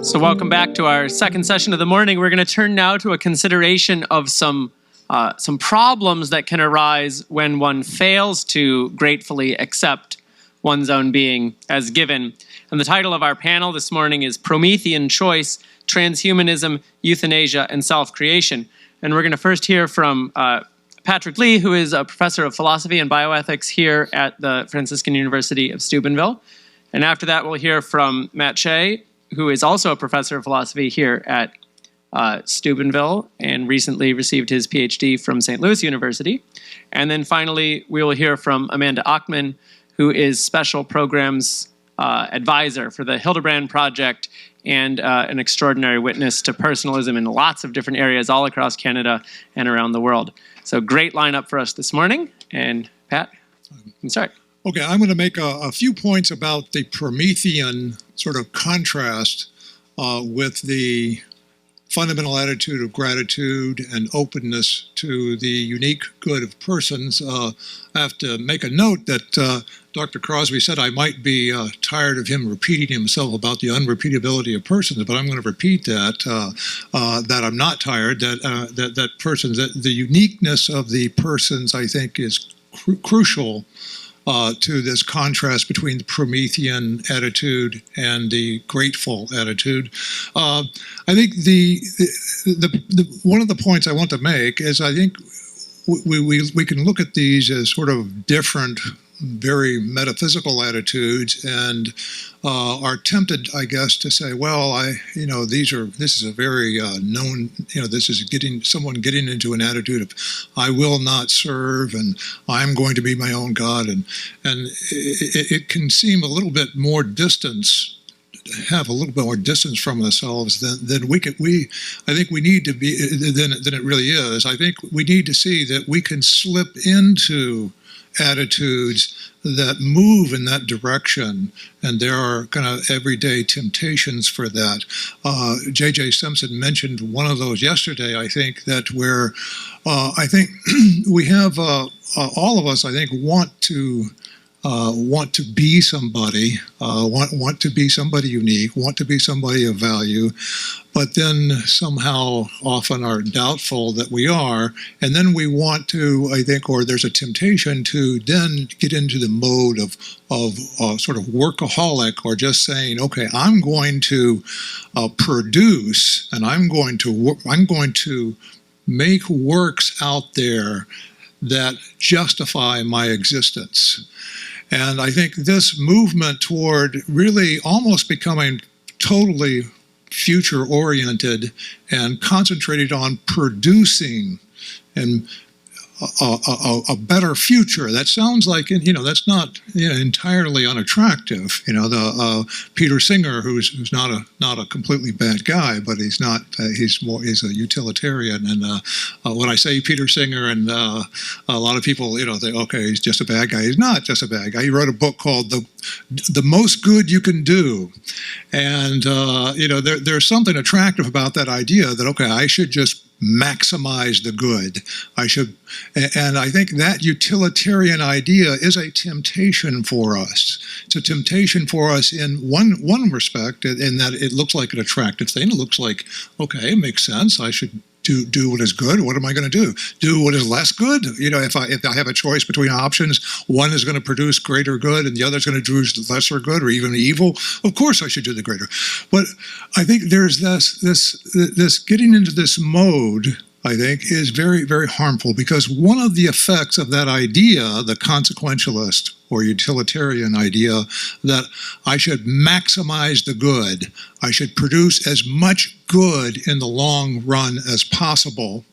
So welcome back to our second session of the morning. We're going to turn now to a consideration of some problems that can arise when one fails to gratefully accept one's own being as given. And the title of our panel this morning is Promethean Choice, Transhumanism, Euthanasia, and Self-Creation. And we're going to first hear from Patrick Lee, who is a professor of philosophy and bioethics here at the Franciscan University of Steubenville. And after that, we'll hear from Matt Shea, who is also a professor of philosophy here at Steubenville and recently received his PhD from St. Louis University. And then finally, we will hear from Amanda Achtman, who is special programs advisor for the Hildebrand Project and an extraordinary witness to personalism in lots of different areas all across Canada and around the world. So great lineup for us this morning. And Pat, you can start. Okay, I'm going to make a few points about the Promethean sort of contrast with the fundamental attitude of gratitude and openness to the unique good of persons. I have to make a note that Dr. Crosby said I might be tired of him repeating himself about the unrepeatability of persons, but I'm going to repeat that, that I'm not tired, that persons, that the uniqueness of the persons, I think, is crucial to this contrast between the Promethean attitude and the grateful attitude. I think the one of the points I want to make is I think we can look at these as sort of different, very metaphysical attitudes, and are tempted, I guess, to say, well, this is a very known, this is someone getting into an attitude of, I will not serve, and I'm going to be my own God, and it can seem a little bit more distance, have a little bit more distance from ourselves than I think we need to be, than it really is. I think we need to see that we can slip into attitudes that move in that direction, and there are kind of everyday temptations for that. J.J. Simpson mentioned one of those yesterday, I think, that where I think we have, all of us, I think, want to be somebody, want to be somebody unique, want to be somebody of value, but then somehow often are doubtful that we are, and then we want to, I think, or there's a temptation to then get into the mode of sort of workaholic, or just saying, okay, I'm going to produce, and I'm going to make works out there that justify my existence. And I think this movement toward really almost becoming totally future-oriented and concentrated on producing and a better future. That sounds like, that's not entirely unattractive. Peter Singer, who's not a completely bad guy, but he's a utilitarian. And when I say Peter Singer, and a lot of people think, okay, he's just a bad guy. He's not just a bad guy. He wrote a book called The Most Good You Can Do, and there's something attractive about that idea that, okay, I should just maximize the good. And I think that utilitarian idea is a temptation for us. It's a temptation for us in one respect, in that it looks like an attractive thing. It looks like, okay, it makes sense. I should do what is good. What am I going to do? Do what is less good? If I have a choice between options, one is going to produce greater good and the other is going to produce lesser good or even evil. Of course I should do the greater. But I think there's this getting into this mode, I think, is very, very harmful, because one of the effects of that idea, the consequentialist or utilitarian idea, that I should maximize the good, I should produce as much good in the long run as possible.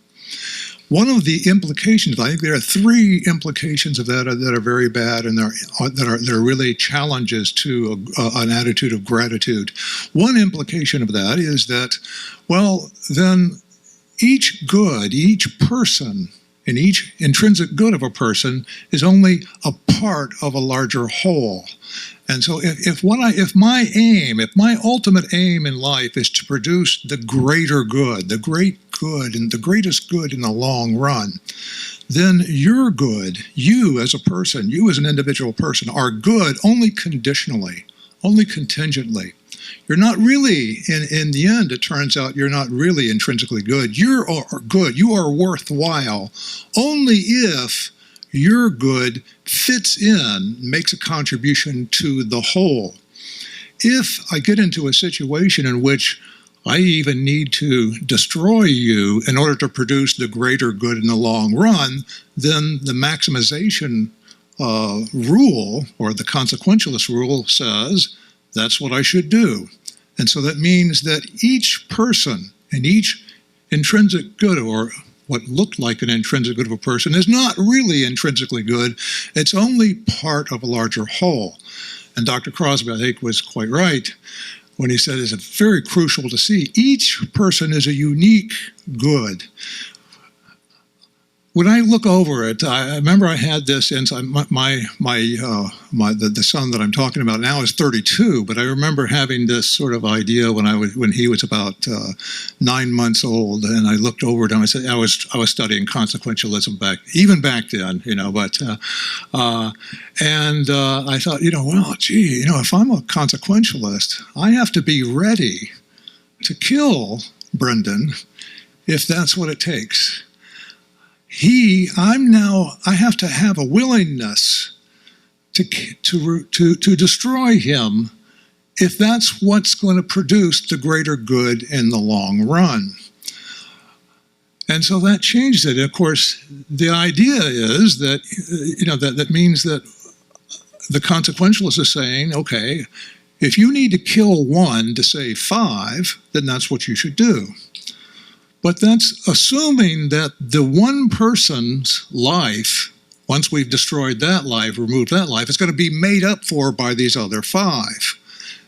One of the implications, I think there are three implications of that are very bad, and that are really challenges to an attitude of gratitude. One implication of that is that, well, then each good, each person, and each intrinsic good of a person is only a part of a larger whole. And so if my ultimate aim in life is to produce the greater good, the great good, and the greatest good in the long run, then your good, you as a person, you as an individual person, are good only conditionally, only contingently. You're not really, in the end, it turns out you're not really intrinsically good. You're good. You are worthwhile only if your good fits in, makes a contribution to the whole. If I get into a situation in which I even need to destroy you in order to produce the greater good in the long run, then the maximization rule, or the consequentialist rule, says that's what I should do. And so that means that each person and each intrinsic good, or what looked like an intrinsic good of a person, is not really intrinsically good. It's only part of a larger whole. And Dr. Crosby, I think, was quite right when he said it's very crucial to see each person is a unique good. When I look over it, I remember I had this inside the son that I'm talking about now is 32, but I remember having this sort of idea when he was about 9 months old, and I looked over at him. I said I was studying consequentialism back then, but I thought, well, gee, if I'm a consequentialist, I have to be ready to kill Brendan if that's what it takes. I have to have a willingness to destroy him if that's what's going to produce the greater good in the long run. And so that changed it. Of course, the idea is that, that means that the consequentialist is saying, okay, if you need to kill one to save 5, then that's what you should do. But that's assuming that the one person's life, once we've destroyed that life, removed that life, is going to be made up for by these other 5.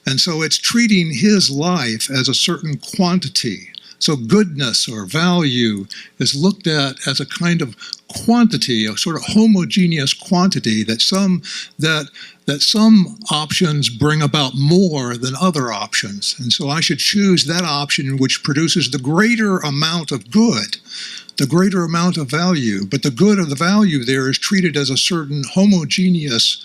And so it's treating his life as a certain quantity. So goodness or value is looked at as a kind of quantity, a sort of homogeneous quantity that some options bring about more than other options. And so I should choose that option which produces the greater amount of good, the greater amount of value. But the good or the value there is treated as a certain homogeneous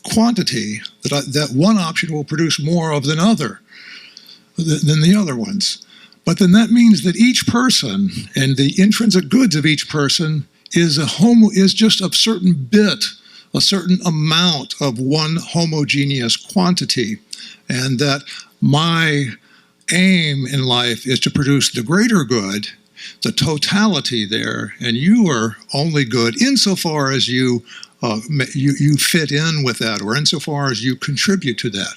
quantity that one option will produce more of than the other ones. But then that means that each person and the intrinsic goods of each person is just a certain a certain amount of one homogeneous quantity, and that my aim in life is to produce the greater good, the totality there, and you are only good insofar as you fit in with that, or insofar as you contribute to that.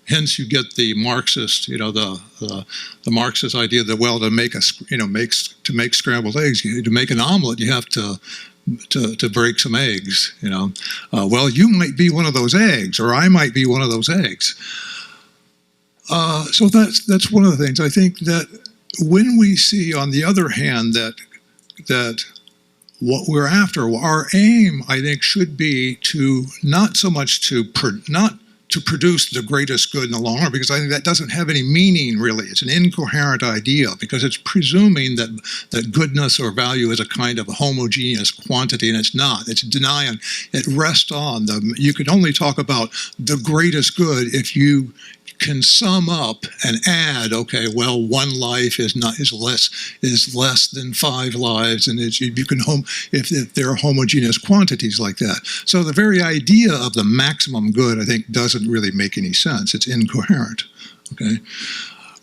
Hence, you get the Marxist, the Marxist idea that, well, to make scrambled eggs, to make an omelet, you have to break some eggs. Well, you might be one of those eggs, or I might be one of those eggs. So that's one of the things. I think that when we see, on the other hand, that what we're after, our aim, I think, should be to not so much to produce the greatest good in the long run, because I think that doesn't have any meaning, really. It's an incoherent idea, because it's presuming that goodness or value is a kind of a homogeneous quantity, and it's not. It's denying. It rests on you can only talk about the greatest good if you can sum up and add, okay, well, one life is less than 5 lives, and if there are homogeneous quantities like that. So the very idea of the maximum good, I think, doesn't really make any sense. It's incoherent. Okay,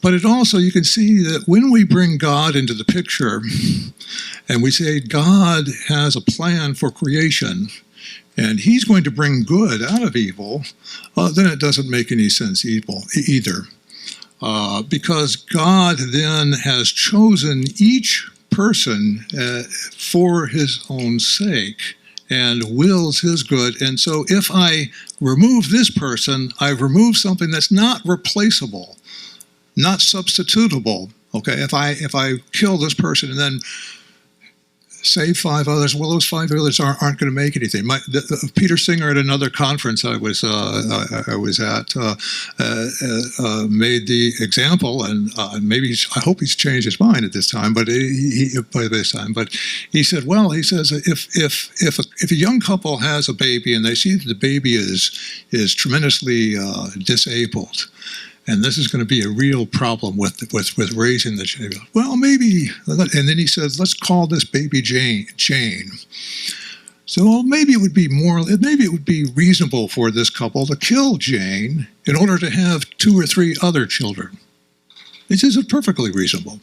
but it also, you can see that when we bring God into the picture, and we say God has a plan for creation, and he's going to bring good out of evil, then it doesn't make any sense either. Because God then has chosen each person for his own sake and wills his good. And so if I remove this person, I've removed something that's not replaceable, not substitutable. Okay, if I kill this person and then save 5 others. Well, those 5 others aren't going to make anything. Peter Singer at another conference I was at made the example, and I hope he's changed his mind at this time. But he said, well, he says if a young couple has a baby and they see that the baby is tremendously disabled, and this is going to be a real problem with raising the child. Well, maybe, and then he says, let's call this baby Jane. So maybe it would be reasonable for this couple to kill Jane in order to have 2 or 3 other children. This is perfectly reasonable.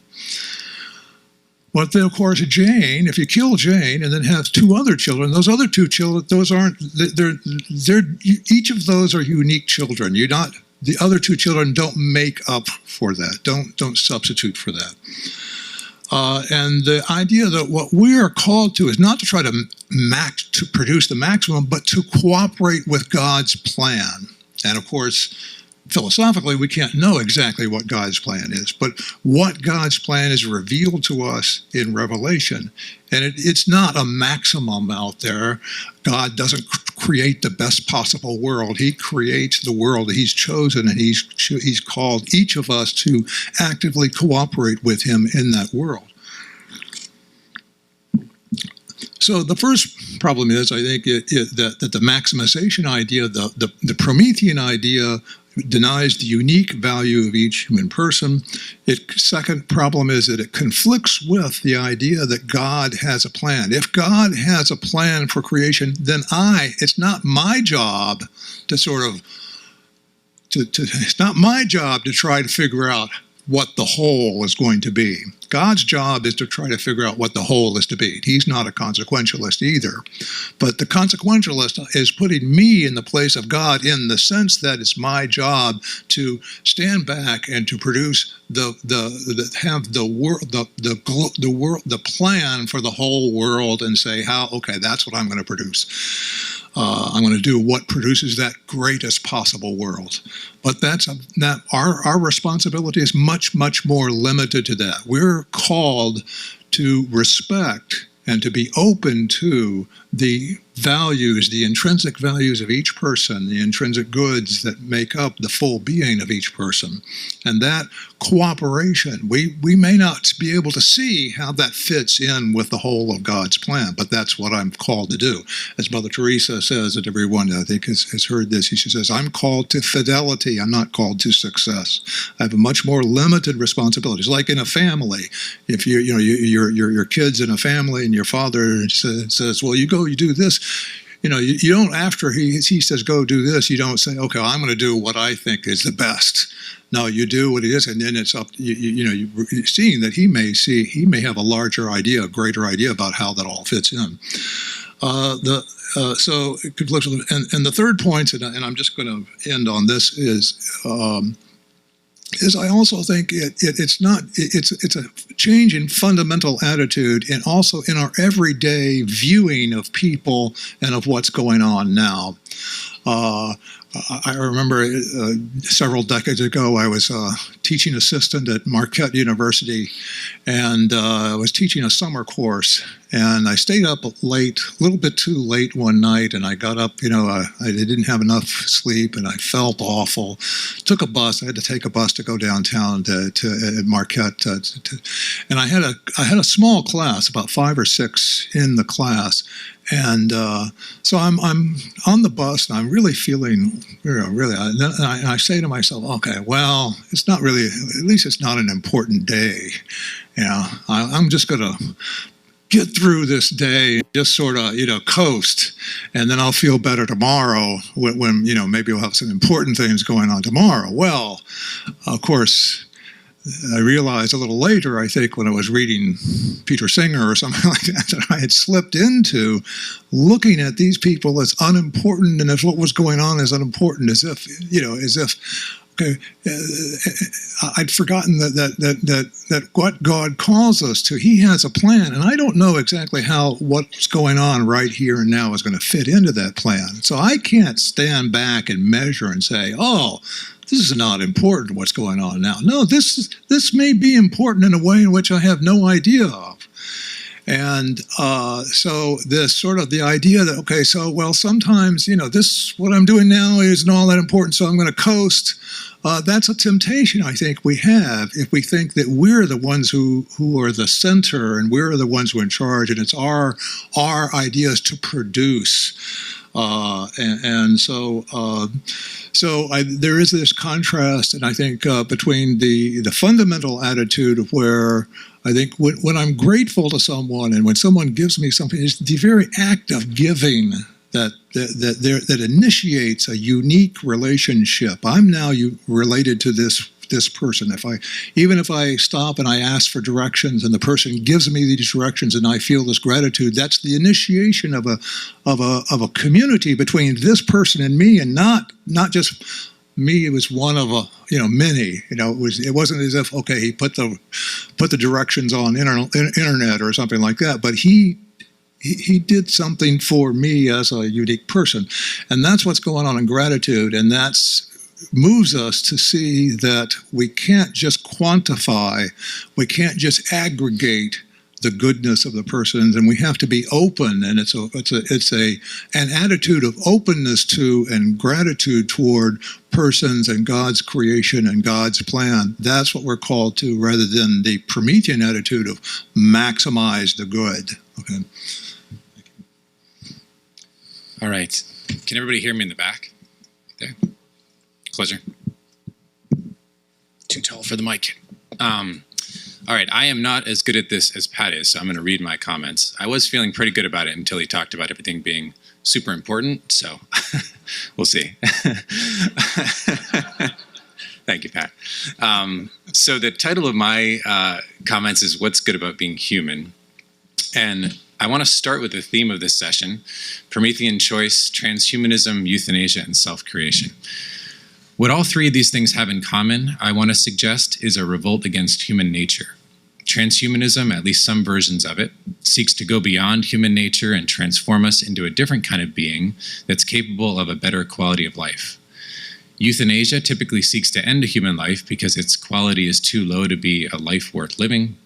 But then, of course, Jane, if you kill Jane and then have 2 other children, those other 2 children, each of those are unique children. The other 2 children don't make up for that, don't substitute for that. And the idea that what we are called to is not to try to produce the maximum, but to cooperate with God's plan. And of course, philosophically, we can't know exactly what God's plan is, but what God's plan is revealed to us in Revelation. And it's not a maximum out there. God doesn't create the best possible world. He creates the world that he's chosen, and he's called each of us to actively cooperate with him in that world. So the first problem is, I think, that the maximization idea, the Promethean idea, denies the unique value of each human person. Second problem is that it conflicts with the idea that God has a plan. If God has a plan for creation, then it's not my job to it's not my job to try to figure out what the whole is going to be. God's job is to try to figure out what the whole is to be. He's not a consequentialist either. But the consequentialist is putting me in the place of God, in the sense that it's my job to stand back and to produce the plan for the whole world, and say, okay, that's what I'm going to produce. I'm going to do what produces that greatest possible world. But our responsibility is much, much more limited to that. We're called to respect and to be open to the values, the intrinsic values of each person, the intrinsic goods that make up the full being of each person. And that cooperation, we may not be able to see how that fits in with the whole of God's plan, but that's what I'm called to do. As Mother Teresa says, and everyone I think has heard this, she says, I'm called to fidelity, I'm not called to success. I have a much more limited responsibilities. Like in a family, if your kids in a family and your father says, well, you do this, you don't, after he says go do this, you don't say, okay, well, I'm going to do what I think is the best. No, you do what it is, and then it's up. You're seeing that he may have a larger idea, a greater idea about how that all fits in. So it could look, and the third point, and I'm just going to end on this, is I also think it's a change in fundamental attitude, and also in our everyday viewing of people and of what's going on now. I remember several decades ago, I was a teaching assistant at Marquette University, and I was teaching a summer course, and I stayed up late, a little bit too late one night, and I got up, I didn't have enough sleep, and I felt awful. Took a bus. I had to take a bus to go downtown to Marquette, and I had a small class, about 5 or 6 in the class. And so I'm on the bus, and I'm really feeling, and I say to myself, okay, well, it's not really, at least it's not an important day. I'm just going to get through this day, just sort of, coast, and then I'll feel better tomorrow when maybe we'll have some important things going on tomorrow. Well, of course, I realized a little later, I think, when I was reading Peter Singer or something like that I had slipped into looking at these people as unimportant, and as what was going on as unimportant, as if, okay, I'd forgotten that what God calls us to, he has a plan, and I don't know exactly how what's going on right here and now is going to fit into that plan. So I can't stand back and measure and say, oh, this is not important what's going on now. No, this may be important in a way in which I have no idea of. And so this sort of the idea that, okay, so, well, sometimes, this, what I'm doing now isn't all that important, so I'm going to coast. That's a temptation I think we have if we think that we're the ones who are the center and we're the ones who are in charge, and it's our ideas to produce. There is this contrast, and I think between the fundamental attitude of where I think when I'm grateful to someone and when someone gives me something, it's the very act of giving that initiates a unique relationship. I'm now related to this person. Even if I stop and I ask for directions and the person gives me these directions and I feel this gratitude, that's the initiation of a community between this person and me, and not just me. It was one of many. It wasn't as if, okay, he put the directions on internet or something like that, but he did something for me as a unique person. And that's what's going on in gratitude, and that's moves us to see that we can't just quantify, we can't just aggregate the goodness of the persons, and we have to be open. And it's an attitude of openness to and gratitude toward persons and God's creation and God's plan. That's what we're called to, rather than the Promethean attitude of maximize the good. Okay. All right. Can everybody hear me in the back? There. Closer. Too tall for the mic. All right, I am not as good at this as Pat is, so I'm going to read my comments. I was feeling pretty good about it until he talked about everything being super important, so we'll see. Thank you, Pat. So the title of my comments is What's Good About Being Human? And I want to start with the theme of this session, Promethean choice, transhumanism, euthanasia, and self-creation. What all three of these things have in common, I want to suggest, is a revolt against human nature. Transhumanism, at least some versions of it, seeks to go beyond human nature and transform us into a different kind of being that's capable of a better quality of life. Euthanasia typically seeks to end a human life because its quality is too low to be a life worth living.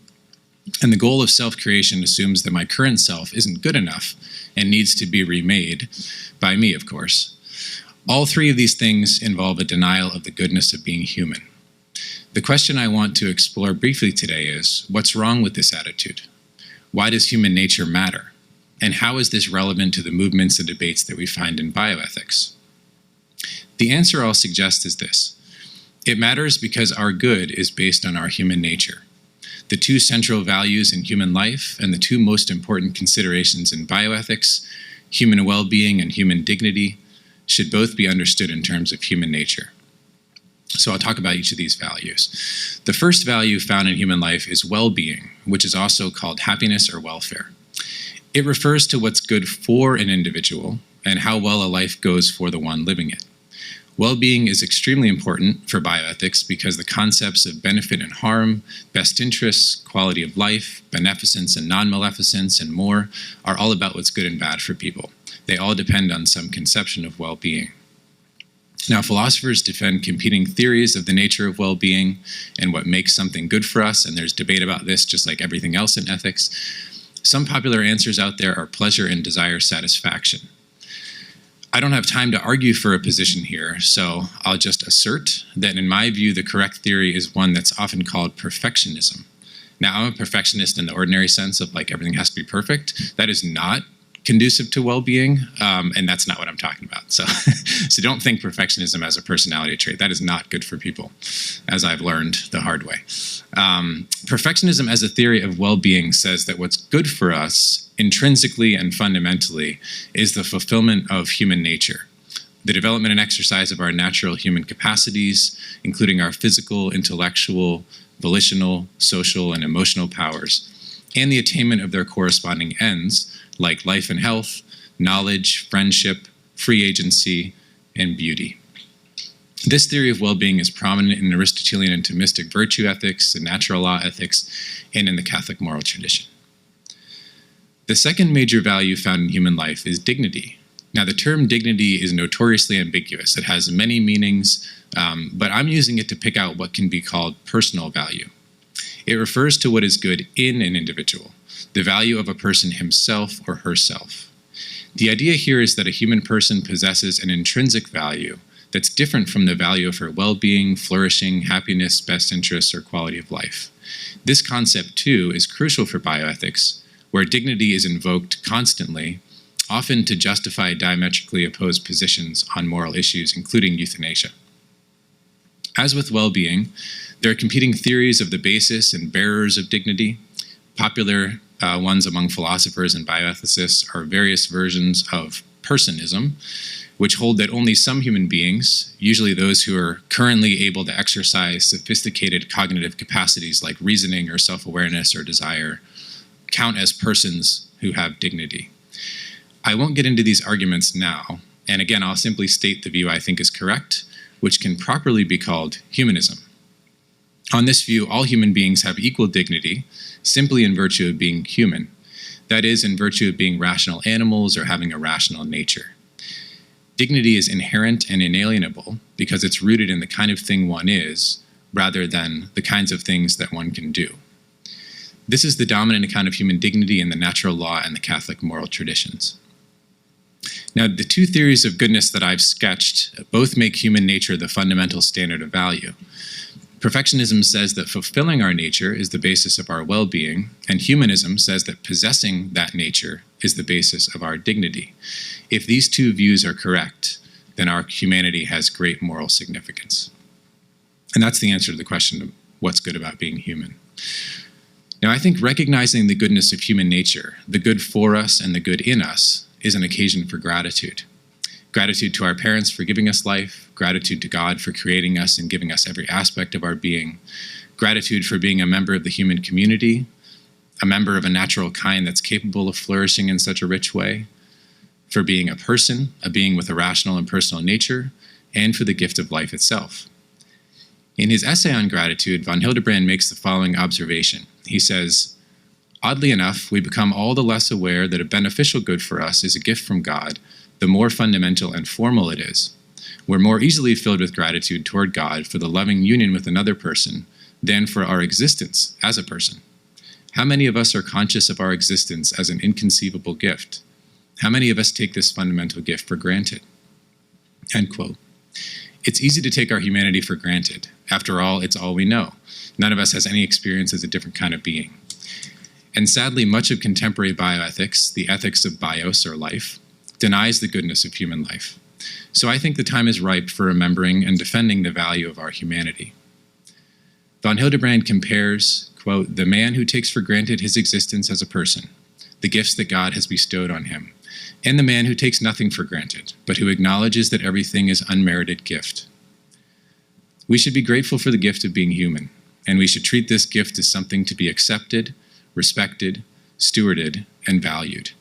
And the goal of self-creation assumes that my current self isn't good enough and needs to be remade, by me, of course. All three of these things involve a denial of the goodness of being human. The question I want to explore briefly today is, what's wrong with this attitude? Why does human nature matter? And how is this relevant to the movements and debates that we find in bioethics? The answer I'll suggest is this. It matters because our good is based on our human nature. The two central values in human life and the two most important considerations in bioethics, human well-being and human dignity, should both be understood in terms of human nature. So I'll talk about each of these values. The first value found in human life is well-being, which is also called happiness or welfare. It refers to what's good for an individual and how well a life goes for the one living it. Well-being is extremely important for bioethics because the concepts of benefit and harm, best interests, quality of life, beneficence and non-maleficence, and more are all about what's good and bad for people. They all depend on some conception of well-being. Now, philosophers defend competing theories of the nature of well-being and what makes something good for us, and there's debate about this just like everything else in ethics. Some popular answers out there are pleasure and desire satisfaction. I don't have time to argue for a position here, so I'll just assert that in my view, the correct theory is one that's often called perfectionism. Now, I'm a perfectionist in the ordinary sense of like everything has to be perfect. That is not conducive to well-being, and that's not what I'm talking about. So, so don't think perfectionism as a personality trait. That is not good for people, as I've learned the hard way. Perfectionism as a theory of well-being says that what's good for us intrinsically and fundamentally is the fulfillment of human nature, the development and exercise of our natural human capacities, including our physical, intellectual, volitional, social, and emotional powers, and the attainment of their corresponding ends, like life and health, knowledge, friendship, free agency, and beauty. This theory of well-being is prominent in Aristotelian and Thomistic virtue ethics and natural law ethics, and in the Catholic moral tradition. The second major value found in human life is dignity. Now, the term dignity is notoriously ambiguous. It has many meanings, but I'm using it to pick out what can be called personal value. It refers to what is good in an individual, the value of a person himself or herself. The idea here is that a human person possesses an intrinsic value that's different from the value of her well-being, flourishing, happiness, best interests, or quality of life. This concept, too, is crucial for bioethics, where dignity is invoked constantly, often to justify diametrically opposed positions on moral issues, including euthanasia. As with well-being, there are competing theories of the basis and bearers of dignity. Popular ones among philosophers and bioethicists are various versions of personalism, which hold that only some human beings, usually those who are currently able to exercise sophisticated cognitive capacities like reasoning or self-awareness or desire, count as persons who have dignity. I won't get into these arguments now, and again, I'll simply state the view I think is correct, which can properly be called humanism. On this view, all human beings have equal dignity, simply in virtue of being human. That is, in virtue of being rational animals or having a rational nature. Dignity is inherent and inalienable because it's rooted in the kind of thing one is, rather than the kinds of things that one can do. This is the dominant account of human dignity in the natural law and the Catholic moral traditions. Now, the two theories of goodness that I've sketched both make human nature the fundamental standard of value. Perfectionism says that fulfilling our nature is the basis of our well-being, and humanism says that possessing that nature is the basis of our dignity. If these two views are correct, then our humanity has great moral significance. And that's the answer to the question of what's good about being human. Now, I think recognizing the goodness of human nature, the good for us and the good in us, is an occasion for gratitude. Gratitude to our parents for giving us life, gratitude to God for creating us and giving us every aspect of our being, gratitude for being a member of the human community, a member of a natural kind that's capable of flourishing in such a rich way, for being a person, a being with a rational and personal nature, and for the gift of life itself. In his essay on gratitude, von Hildebrand makes the following observation. He says, "Oddly enough, we become all the less aware that a beneficial good for us is a gift from God, the more fundamental and formal it is. We're more easily filled with gratitude toward God for the loving union with another person than for our existence as a person. How many of us are conscious of our existence as an inconceivable gift? How many of us take this fundamental gift for granted?" End quote. It's easy to take our humanity for granted. After all, it's all we know. None of us has any experience as a different kind of being. And sadly, much of contemporary bioethics, the ethics of bios or life, denies the goodness of human life. So I think the time is ripe for remembering and defending the value of our humanity. Von Hildebrand compares, quote, "the man who takes for granted his existence as a person, the gifts that God has bestowed on him, and the man who takes nothing for granted, but who acknowledges that everything is unmerited gift. We should be grateful for the gift of being human, and we should treat this gift as something to be accepted, respected, stewarded, and valued,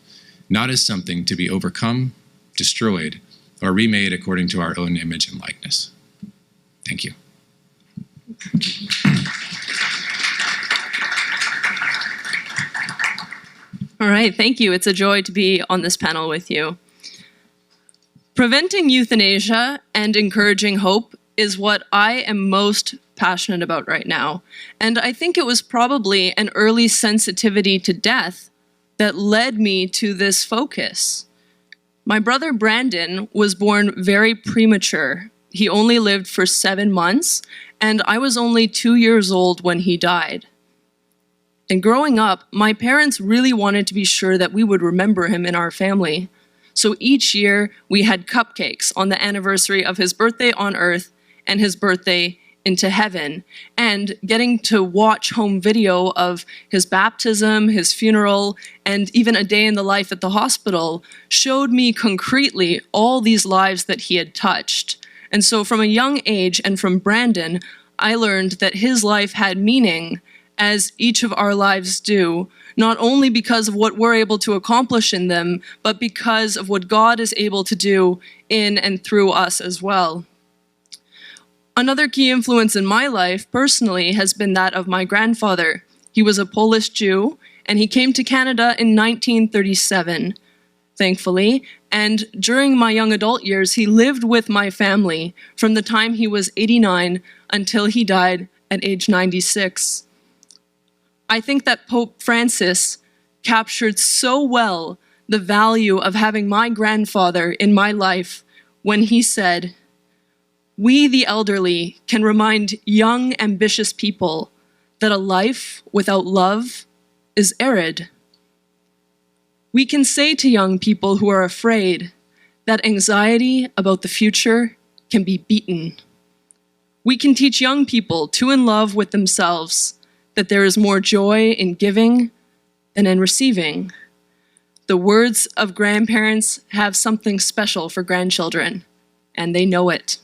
not as something to be overcome, destroyed, or remade according to our own image and likeness." Thank you. All right, thank you. It's a joy to be on this panel with you. Preventing euthanasia and encouraging hope is what I am most passionate about right now. And I think it was probably an early sensitivity to death that led me to this focus. My brother Brandon was born very premature. He only lived for 7 months, and I was only 2 years old when he died. And growing up, my parents really wanted to be sure that we would remember him in our family. So each year, we had cupcakes on the anniversary of his birthday on Earth and his birthday into heaven, and getting to watch home video of his baptism, his funeral, and even a day in the life at the hospital showed me concretely all these lives that he had touched. And so from a young age and from Brandon, I learned that his life had meaning, as each of our lives do, not only because of what we're able to accomplish in them, but because of what God is able to do in and through us as well. Another key influence in my life, personally, has been that of my grandfather. He was a Polish Jew, and he came to Canada in 1937, thankfully. And during my young adult years, he lived with my family from the time he was 89 until he died at age 96. I think that Pope Francis captured so well the value of having my grandfather in my life when he said, "We, the elderly, can remind young, ambitious people that a life without love is arid. We can say to young people who are afraid that anxiety about the future can be beaten. We can teach young people too in love with themselves that there is more joy in giving than in receiving. The words of grandparents have something special for grandchildren, and they know it."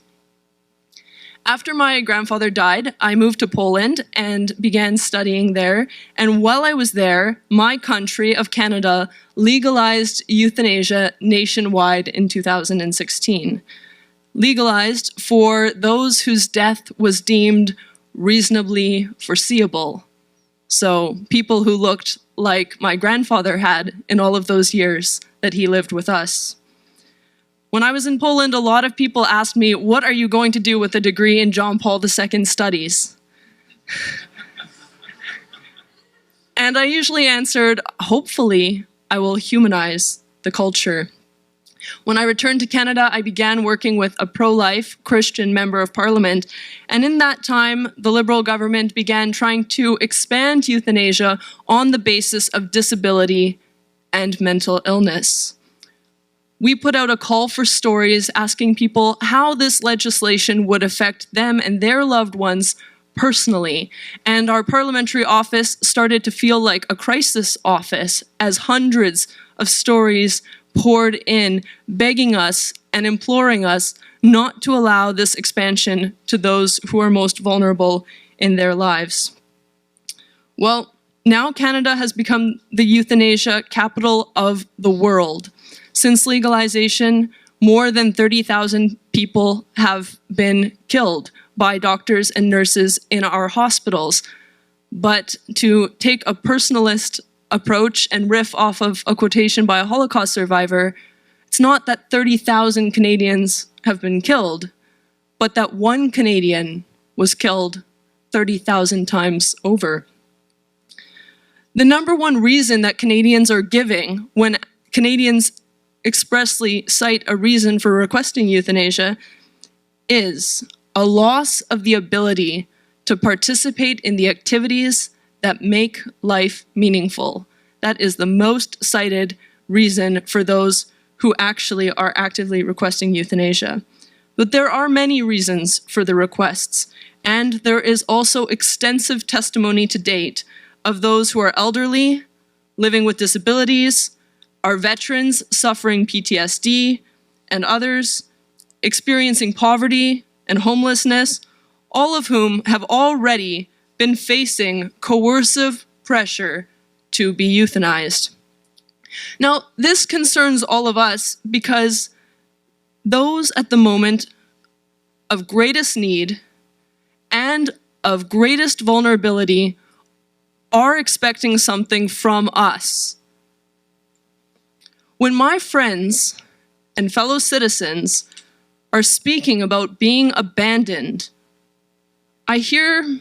After my grandfather died, I moved to Poland and began studying there. And while I was there, my country of Canada legalized euthanasia nationwide in 2016. Legalized for those whose death was deemed reasonably foreseeable. So people who looked like my grandfather had in all of those years that he lived with us. When I was in Poland, a lot of people asked me, "What are you going to do with a degree in John Paul II studies?" And I usually answered, "Hopefully, I will humanize the culture." When I returned to Canada, I began working with a pro-life Christian member of parliament. And in that time, the Liberal government began trying to expand euthanasia on the basis of disability and mental illness. We put out a call for stories asking people how this legislation would affect them and their loved ones personally. And our parliamentary office started to feel like a crisis office as hundreds of stories poured in, begging us and imploring us not to allow this expansion to those who are most vulnerable in their lives. Well, now Canada has become the euthanasia capital of the world. Since legalization, more than 30,000 people have been killed by doctors and nurses in our hospitals. But to take a personalist approach and riff off of a quotation by a Holocaust survivor, it's not that 30,000 Canadians have been killed, but that one Canadian was killed 30,000 times over. The number one reason that Canadians are giving when Canadians expressly cite a reason for requesting euthanasia is a loss of the ability to participate in the activities that make life meaningful. That is the most cited reason for those who actually are actively requesting euthanasia. But there are many reasons for the requests, and there is also extensive testimony to date of those who are elderly, living with disabilities, are veterans suffering PTSD, and others experiencing poverty and homelessness, all of whom have already been facing coercive pressure to be euthanized. Now, this concerns all of us because those at the moment of greatest need and of greatest vulnerability are expecting something from us. When my friends and fellow citizens are speaking about being abandoned, I hear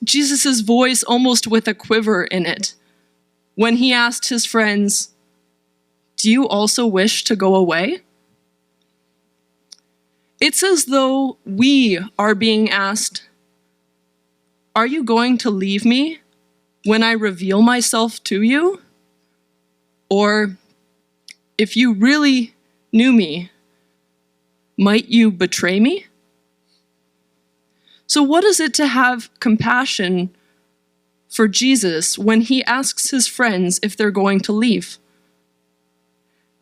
Jesus' voice almost with a quiver in it when he asked his friends, "Do you also wish to go away?" It's as though we are being asked, "Are you going to leave me when I reveal myself to you? Or, if you really knew me, might you betray me?" So what is it to have compassion for Jesus when he asks his friends if they're going to leave?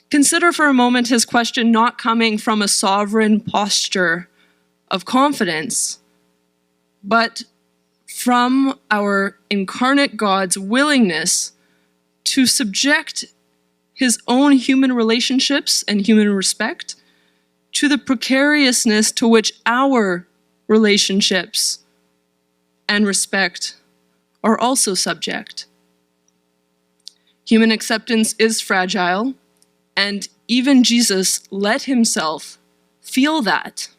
Consider for a moment his question not coming from a sovereign posture of confidence, but from our incarnate God's willingness to subject his own human relationships and human respect to the precariousness to which our relationships and respect are also subject. Human acceptance is fragile, and even Jesus let himself feel that.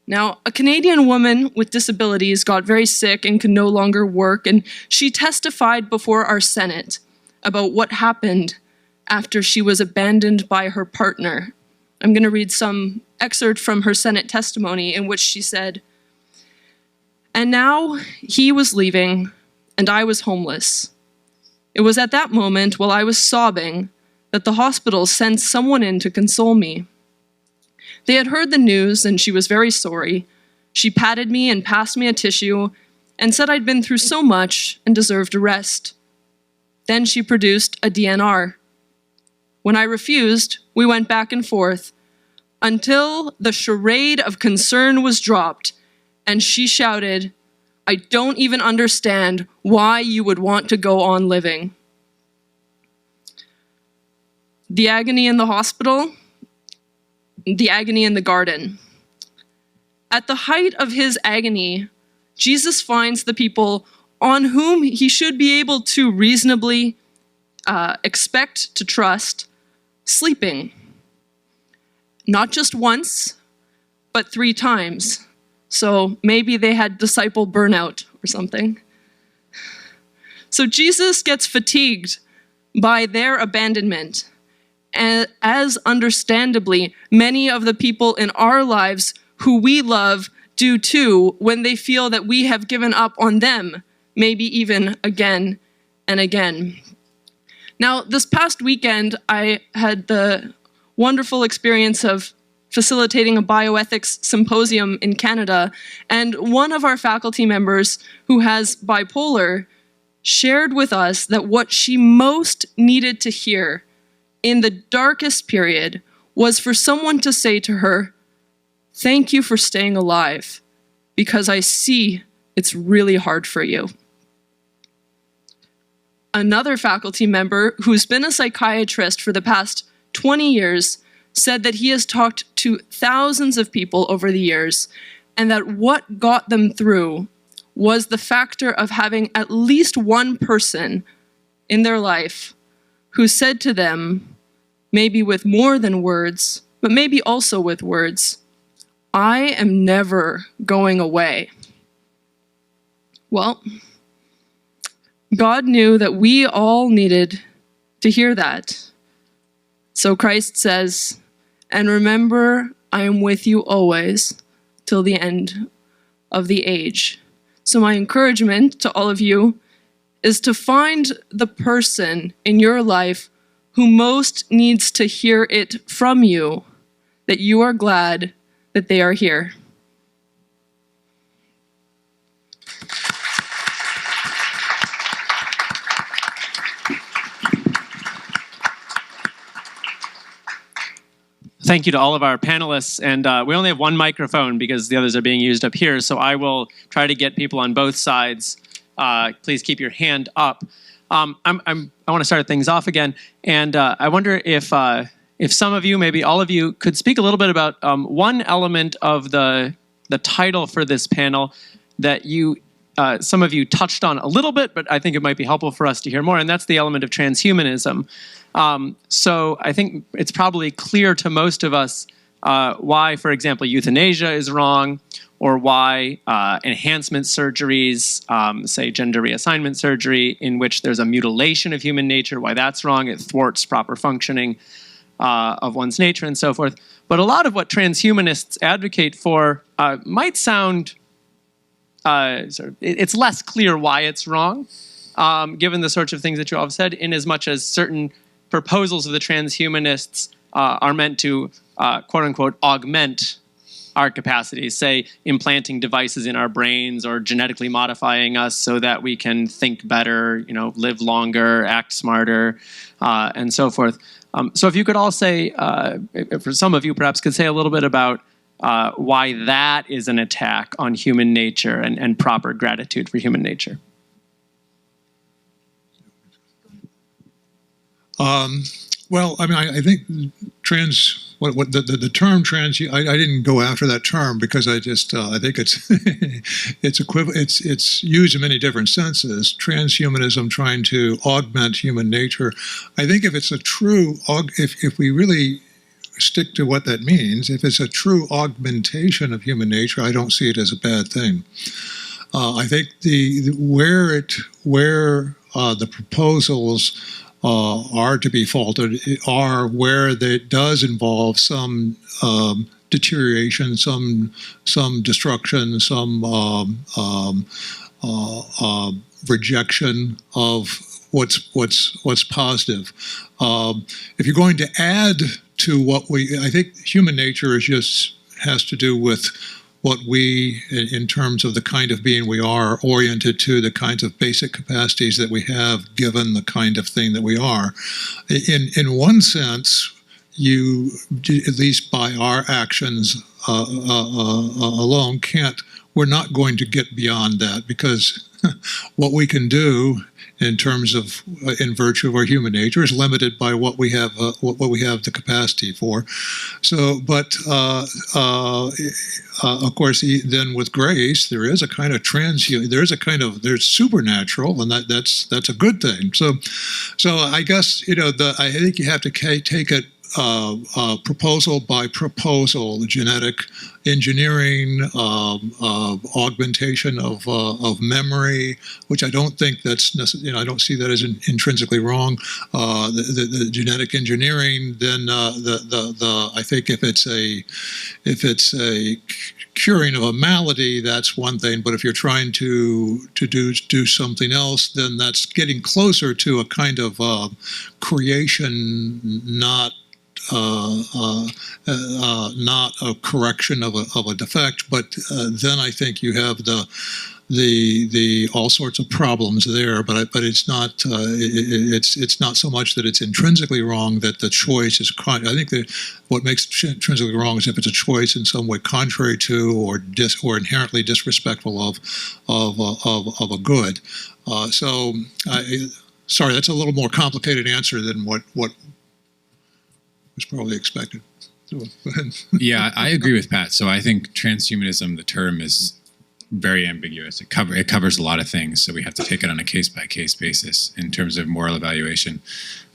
Now, a Canadian woman with disabilities got very sick and could no longer work, and she testified before our Senate about what happened after she was abandoned by her partner. I'm going to read some excerpt from her Senate testimony in which she said, "And now he was leaving, and I was homeless. It was at that moment, while I was sobbing, that the hospital sent someone in to console me. They had heard the news, and she was very sorry. She patted me and passed me a tissue and said I'd been through so much and deserved a rest. Then she produced a DNR. When I refused, we went back and forth until the charade of concern was dropped, and she shouted, 'I don't even understand why you would want to go on living.' The agony in the hospital, the agony in the garden. At the height of his agony, Jesus finds the people on whom he should be able to reasonably expect to trust sleeping. Not just once, but 3 times. So maybe they had disciple burnout or something. So Jesus gets fatigued by their abandonment, as understandably many of the people in our lives who we love do too when they feel that we have given up on them, maybe even again and again. Now, this past weekend, I had the wonderful experience of facilitating a bioethics symposium in Canada, and one of our faculty members who has bipolar shared with us that what she most needed to hear in the darkest period was for someone to say to her, "Thank you for staying alive, because I see it's really hard for you." Another faculty member who's been a psychiatrist for the past 20 years said that he has talked to thousands of people over the years, and that what got them through was the factor of having at least one person in their life who said to them, maybe with more than words, but maybe also with words, "I am never going away." Well, God knew that we all needed to hear that. So Christ says, "And remember, I am with you always till the end of the age." So my encouragement to all of you is to find the person in your life who most needs to hear it from you, that you are glad that they are here. Thank you to all of our panelists, and we only have one microphone because the others are being used up here, so I will try to get people on both sides. Please keep your hand up. I want to start things off again, and I wonder if some of you, maybe all of you, could speak a little bit about one element of the title for this panel that some of you touched on a little bit, but I think it might be helpful for us to hear more, and that's the element of transhumanism. So I think it's probably clear to most of us why, for example, euthanasia is wrong, or why enhancement surgeries, say gender reassignment surgery, in which there's a mutilation of human nature, why that's wrong. It thwarts proper functioning of one's nature and so forth. But a lot of what transhumanists advocate for might sound, it's less clear why it's wrong, given the sorts of things that you all have said, in as much as certain proposals of the transhumanists are meant to, quote unquote, augment our capacities, say implanting devices in our brains or genetically modifying us so that we can think better, live longer, act smarter, and so forth. So if you could all say, for some of you perhaps could say a little bit about why that is an attack on human nature and proper gratitude for human nature. Well, I mean, I think the term trans, I didn't go after that term because I think it's it's used in many different senses. Transhumanism trying to augment human nature. I think if it's a true, if we really stick to what that means. If it's a true augmentation of human nature, I don't see it as a bad thing. I think where the proposals are to be faulted are where it does involve some deterioration, some destruction, some rejection of what's positive. If you're going to add to I think human nature has to do with what we, in terms of the kind of being we are, oriented to the kinds of basic capacities that we have given the kind of thing that we are. In one sense, you, at least by our actions alone, we're not going to get beyond that, because what we can do in terms of, in virtue of our human nature, is limited by what we have the capacity for. So, but of course, then with grace, there is a kind of there's supernatural, and that's a good thing. So I guess I think you have to take it proposal by proposal, genetic engineering, augmentation of memory, which I don't think that's I don't see that as intrinsically wrong. The genetic engineering, then I think if it's a curing of a malady, that's one thing. But if you're trying to do something else, then that's getting closer to a kind of creation, not a correction of a defect, but then I think you have the all sorts of problems there. But it's not it's not so much that it's intrinsically wrong that the choice is. I think that what makes it intrinsically wrong is if it's a choice in some way contrary to or inherently disrespectful of a good. Sorry, that's a little more complicated answer than what was probably expected. So, go ahead. Yeah, I agree with Pat. So I think transhumanism, the term, is very ambiguous. It covers a lot of things, so we have to take it on a case-by-case basis in terms of moral evaluation.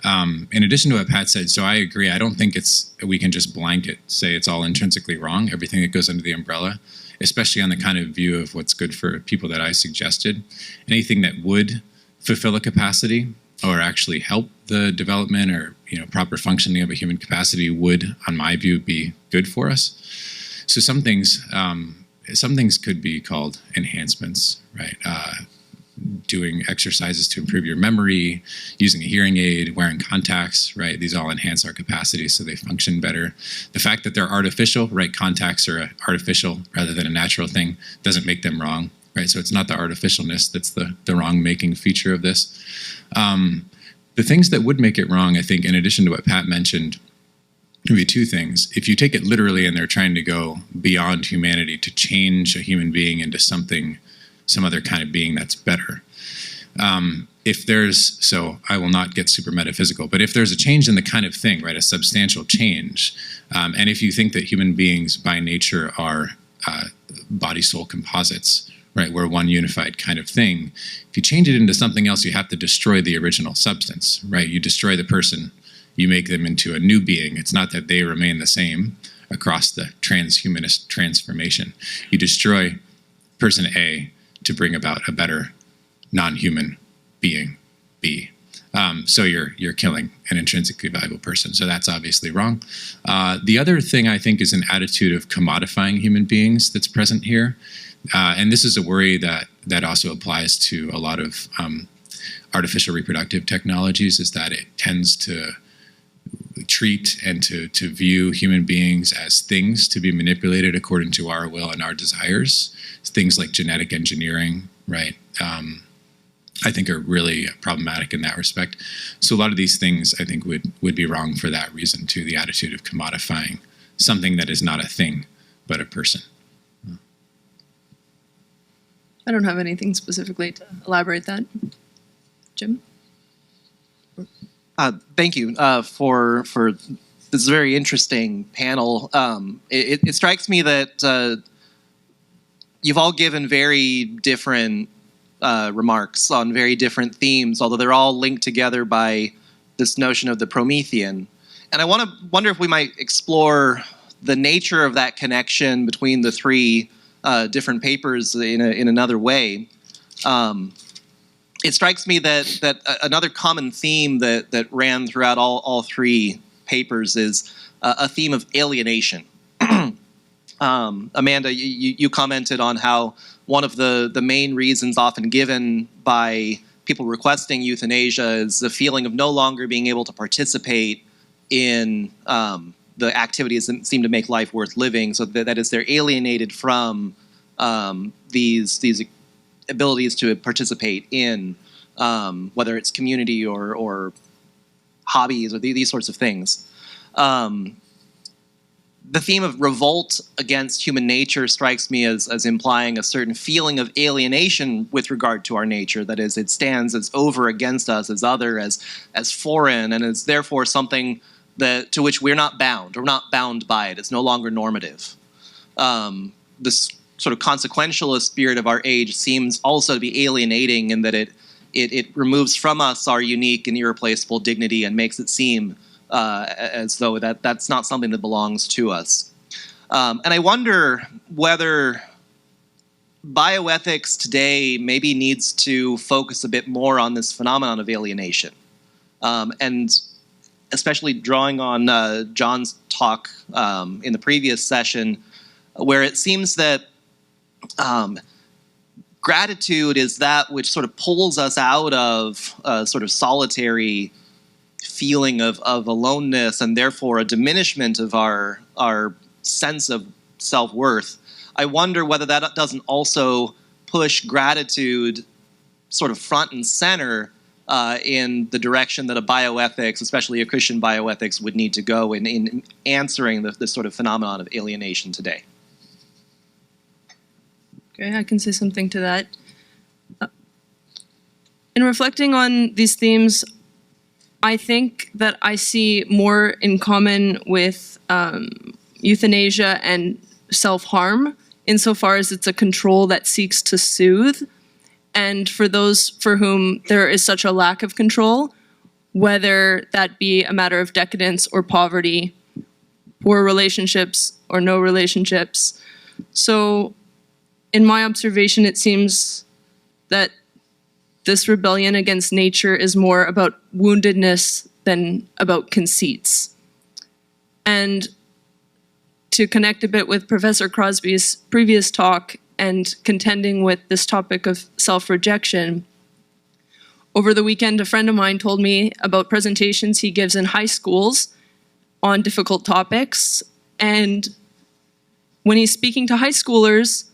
In addition to what Pat said, so I agree. I don't think we can just blanket say it's all intrinsically wrong, everything that goes under the umbrella, especially on the kind of view of what's good for people that I suggested. Anything that would fulfill a capacity or actually help the development or proper functioning of a human capacity would, on my view, be good for us. So some things could be called enhancements, right? Doing exercises to improve your memory, using a hearing aid, wearing contacts, right? These all enhance our capacities so they function better. The fact that they're artificial, right? Contacts are artificial rather than a natural thing doesn't make them wrong, right? So it's not the artificialness that's the wrong-making feature of this. The things that would make it wrong, I think, in addition to what Pat mentioned, would be two things. If you take it literally and they're trying to go beyond humanity to change a human being into some other kind of being that's better. So I will not get super metaphysical, but if there's a change in the kind of thing, right, a substantial change, and if you think that human beings by nature are body-soul composites, right, we're one unified kind of thing. If you change it into something else, you have to destroy the original substance, right? You destroy the person, you make them into a new being. It's not that they remain the same across the transhumanist transformation. You destroy person A to bring about a better non-human being B. So you're killing an intrinsically valuable person. So that's obviously wrong. The other thing I think is an attitude of commodifying human beings that's present here. And this is a worry that also applies to a lot of artificial reproductive technologies, is that it tends to treat and to view human beings as things to be manipulated according to our will and our desires. Things like genetic engineering, right, I think are really problematic in that respect. So a lot of these things I think would be wrong for that reason too, the attitude of commodifying something that is not a thing but a person. I don't have anything specifically to elaborate that. Jim? Thank you for this very interesting panel. It strikes me that you've all given very different remarks on very different themes, although they're all linked together by this notion of the Promethean. And I wonder if we might explore the nature of that connection between the three different papers in another way. It strikes me that another common theme that ran throughout all three papers is a theme of alienation. Amanda, you commented on how one of the main reasons often given by people requesting euthanasia is the feeling of no longer being able to participate in the activities that seem to make life worth living. So that is, they're alienated from these abilities to participate in whether it's community or hobbies or these sorts of things. The theme of revolt against human nature strikes me as implying a certain feeling of alienation with regard to our nature. That is, it stands as over against us, as other, as foreign, and is therefore something to which we're not bound. We're not bound by it. It's no longer normative. This sort of consequentialist spirit of our age seems also to be alienating in that it removes from us our unique and irreplaceable dignity and makes it seem as though that's not something that belongs to us. And I wonder whether bioethics today maybe needs to focus a bit more on this phenomenon of alienation. And especially drawing on John's talk in the previous session, where it seems that gratitude is that which sort of pulls us out of a sort of solitary feeling of aloneness and therefore a diminishment of our sense of self-worth. I wonder whether that doesn't also push gratitude sort of front and center in the direction that a bioethics, especially a Christian bioethics, would need to go in answering this sort of phenomenon of alienation today. Okay, I can say something to that. In reflecting on these themes, I think that I see more in common with euthanasia and self-harm insofar as it's a control that seeks to soothe. And for those for whom there is such a lack of control, whether that be a matter of decadence or poverty, poor relationships or no relationships. So in my observation, it seems that this rebellion against nature is more about woundedness than about conceits. And to connect a bit with Professor Crosby's previous talk and contending with this topic of self-rejection, over the weekend, a friend of mine told me about presentations he gives in high schools on difficult topics. And when he's speaking to high schoolers,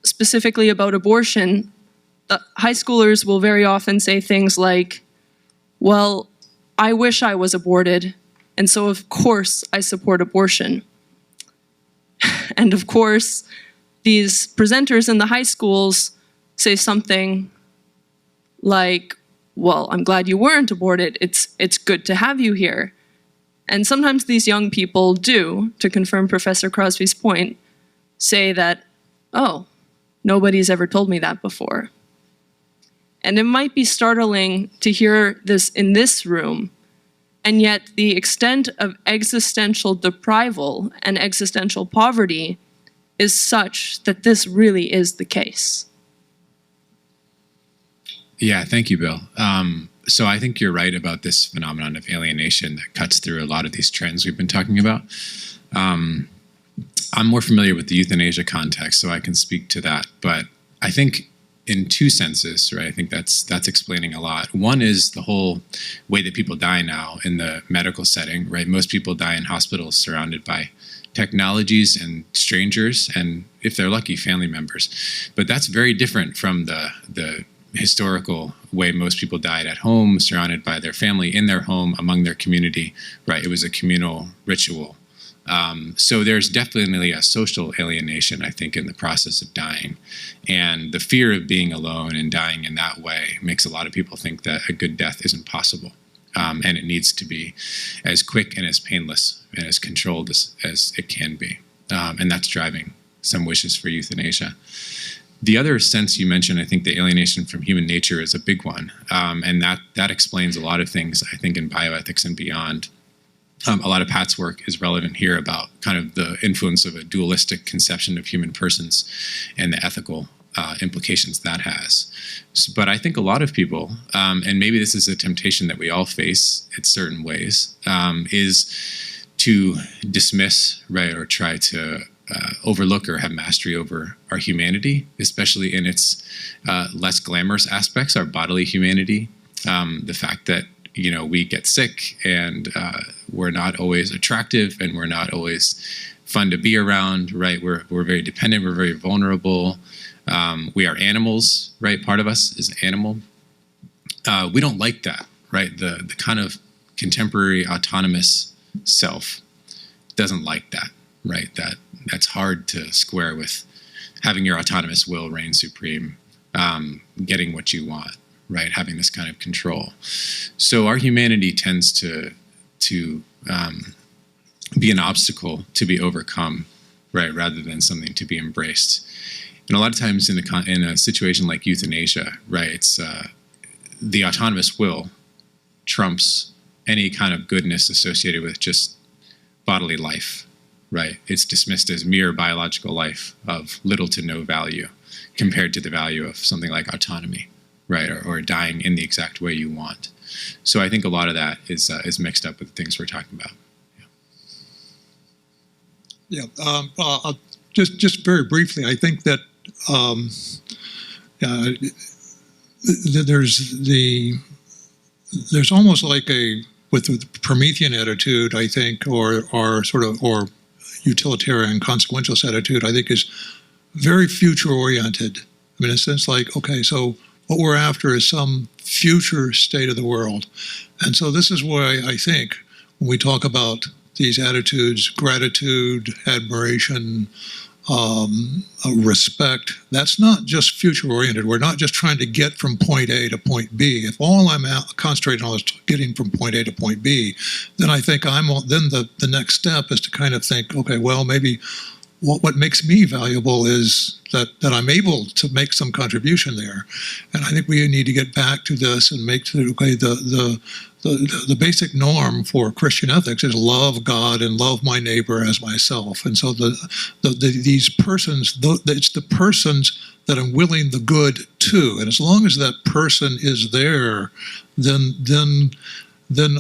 specifically about abortion, the high schoolers will very often say things like, well, I wish I was aborted, and so of course I support abortion. And of course, these presenters in the high schools say something like, well, I'm glad you weren't aborted. It's good to have you here. And sometimes these young people do, to confirm Professor Crosby's point, say that, oh, nobody's ever told me that before. And it might be startling to hear this in this room, and yet the extent of existential deprival and existential poverty is such that this really is the case. Yeah, thank you, Bill. So I think you're right about this phenomenon of alienation that cuts through a lot of these trends we've been talking about. I'm more familiar with the euthanasia context, so I can speak to that. But I think in two senses, right? I think that's explaining a lot. One is the whole way that people die now in the medical setting, right? Most people die in hospitals surrounded by technologies and strangers, and if they're lucky, family members. But that's very different from the historical way most people died at home, surrounded by their family, in their home, among their community, right? It was a communal ritual. So there's definitely a social alienation, I think, in the process of dying. And the fear of being alone and dying in that way makes a lot of people think that a good death isn't possible. And it needs to be as quick and as painless and as controlled as it can be. And that's driving some wishes for euthanasia. The other sense you mentioned, I think the alienation from human nature is a big one. And that explains a lot of things, I think, in bioethics and beyond. A lot of Pat's work is relevant here about kind of the influence of a dualistic conception of human persons and the ethical implications that has. But I think a lot of people, and maybe this is a temptation that we all face in certain ways, is to dismiss, right, or try to overlook or have mastery over our humanity, especially in its less glamorous aspects, our bodily humanity, the fact that we get sick and we're not always attractive and we're not always fun to be around, right? We're very dependent, we're very vulnerable. We are animals, right? Part of us is animal. We don't like that, right? The kind of contemporary autonomous self doesn't like that, right? That's hard to square with having your autonomous will reign supreme, getting what you want, right? Having this kind of control. So our humanity tends to be an obstacle to be overcome, right? Rather than something to be embraced. And a lot of times in a situation like euthanasia, right? It's the autonomous will trumps any kind of goodness associated with just bodily life, right? It's dismissed as mere biological life of little to no value compared to the value of something like autonomy, right? Or dying in the exact way you want. So I think a lot of that is mixed up with the things we're talking about. Just very briefly, I think that there's almost like with the Promethean attitude, I think, or utilitarian consequentialist attitude, I think is very future oriented. I mean, in a sense, like, okay, so what we're after is some future state of the world. And so this is why I think when we talk about these attitudes, gratitude, admiration, respect, that's not just future oriented. We're not just trying to get from point A to point B. If all I'm concentrating on is getting from point A to point B, then I think the next step is to kind of think, okay, well, maybe what makes me valuable is that I'm able to make some contribution there. And I think we need to get back to this and make the basic norm for Christian ethics is love God and love my neighbor as myself. And so these persons, it's the persons that I'm willing the good to. And as long as that person is there, then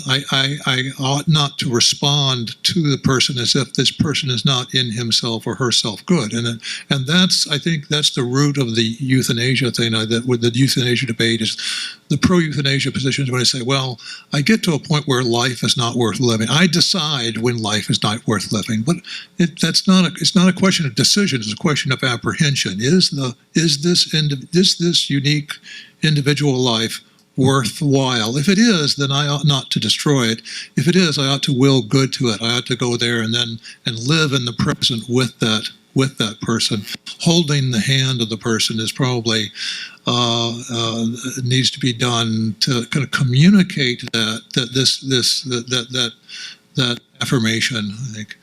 I ought not to respond to the person as if this person is not in himself or herself good. And I think that's the root of the euthanasia thing. That with the euthanasia debate is the pro-euthanasia positions when I say, well, I get to a point where life is not worth living. I decide when life is not worth living, but it's not a question of decision. It's a question of apprehension. Is this unique individual life worthwhile? If it is, then I ought not to destroy it. If it is, I ought to will good to it. I ought to go there and live in the present with that person. Holding the hand of the person is probably needs to be done to kind of communicate that affirmation, I think.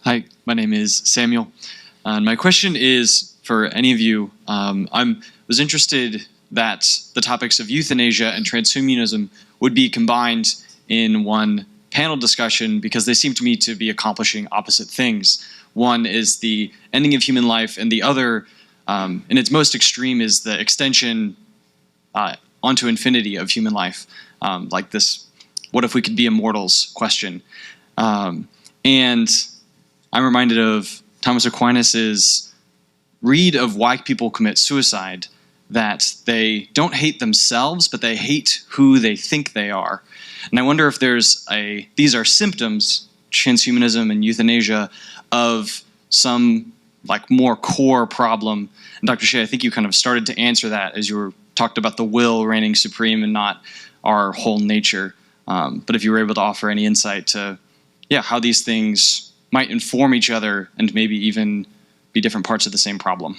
Hi, my name is Samuel, and my question is for any of you. I was interested that the topics of euthanasia and transhumanism would be combined in one panel discussion because they seem to me to be accomplishing opposite things. One is the ending of human life, and the other, in its most extreme, is the extension onto infinity of human life, like this what if we could be immortals question. And I'm reminded of Thomas Aquinas's read of why people commit suicide, that they don't hate themselves, but they hate who they think they are. And I wonder if these are symptoms, transhumanism and euthanasia, of some like more core problem. And Dr. Shea, I think you kind of started to answer that as you talked about the will reigning supreme and not our whole nature. But if you were able to offer any insight to, how these things might inform each other and maybe even be different parts of the same problem.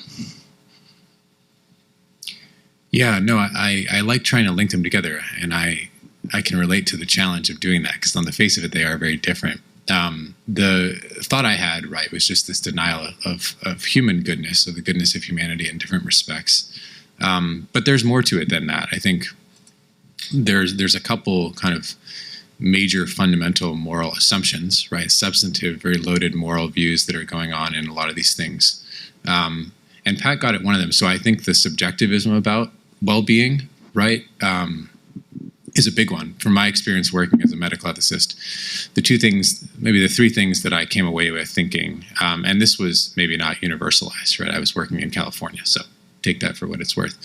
Yeah, no, I like trying to link them together, and I can relate to the challenge of doing that because on the face of it, they are very different. The thought I had, right, was just this denial of human goodness, of the goodness of humanity in different respects. But there's more to it than that. I think there's a couple kind of major fundamental moral assumptions, right? Substantive, very loaded moral views that are going on in a lot of these things. And Pat got at one of them. So I think the subjectivism about well-being, right, is a big one. From my experience working as a medical ethicist, the two things, maybe the three things that I came away with thinking, and this was maybe not universalized, right? I was working in California, so take that for what it's worth.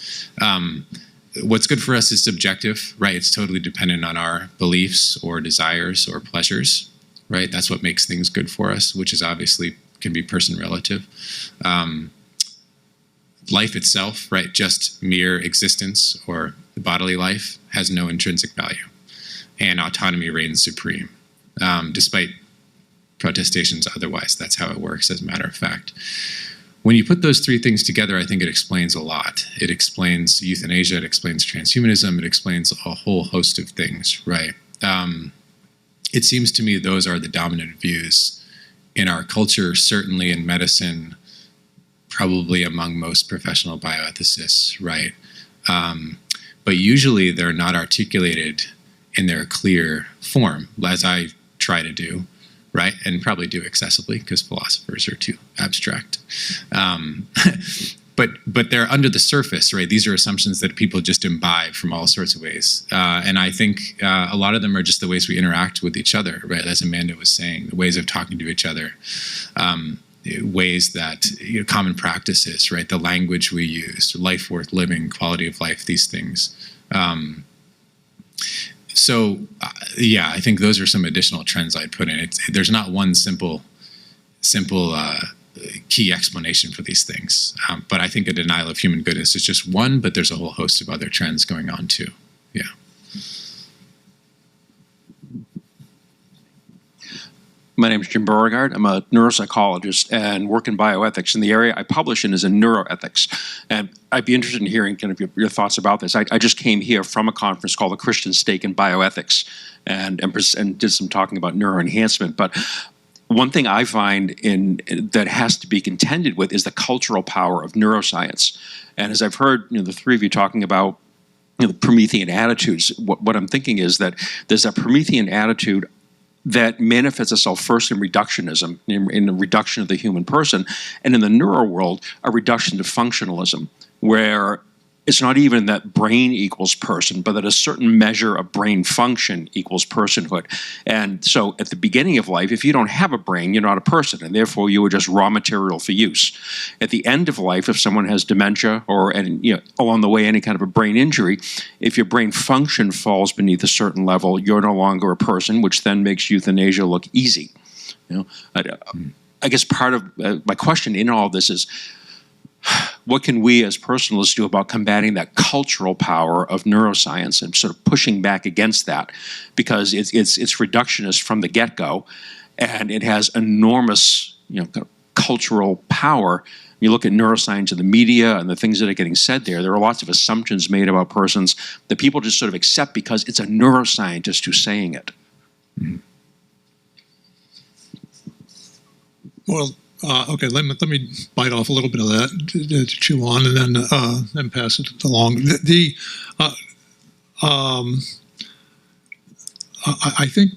What's good for us is subjective, right? It's totally dependent on our beliefs or desires or pleasures, right? That's what makes things good for us, which is obviously can be person relative. Life itself, right, just mere existence or bodily life has no intrinsic value, and autonomy reigns supreme, despite protestations otherwise. That's how it works, as a matter of fact. When you put those three things together, I think it explains a lot. It explains euthanasia, it explains transhumanism, it explains a whole host of things, right? It seems to me those are the dominant views in our culture, certainly in medicine, probably among most professional bioethicists, right? But usually they're not articulated in their clear form, as I try to do, right? And probably do excessively because philosophers are too abstract. But they're under the surface, right? These are assumptions that people just imbibe from all sorts of ways. And I think a lot of them are just the ways we interact with each other, right? As Amanda was saying, the ways of talking to each other. Ways that, common practices, right? The language we use, life worth living, quality of life, these things. I think those are some additional trends I'd put in. There's not one simple key explanation for these things. But I think a denial of human goodness is just one, but there's a whole host of other trends going on too. Yeah. My name is Jim Beauregard. I'm a neuropsychologist and work in bioethics. And the area I publish in is in neuroethics. And I'd be interested in hearing kind of your thoughts about this. I just came here from a conference called the Christian Stake in Bioethics and did some talking about neuroenhancement. But one thing I find that has to be contended with is the cultural power of neuroscience. And as I've heard the three of you talking about the Promethean attitudes, what I'm thinking is that there's a Promethean attitude that manifests itself first in reductionism, in the reduction of the human person, and in the neuro world, a reduction to functionalism, where it's not even that brain equals person, but that a certain measure of brain function equals personhood. And so at the beginning of life, if you don't have a brain, you're not a person, and therefore you are just raw material for use. At the end of life, if someone has dementia or along the way any kind of a brain injury, if your brain function falls beneath a certain level, you're no longer a person, which then makes euthanasia look easy. I guess part of my question in all of this is, what can we as personalists do about combating that cultural power of neuroscience and sort of pushing back against that? Because it's reductionist from the get-go, and it has enormous kind of cultural power. You look at neuroscience in the media and the things that are getting said there are lots of assumptions made about persons that people just sort of accept because it's a neuroscientist who's saying it. Mm-hmm. Well, okay, let me bite off a little bit of that to chew on, and then pass it along. I think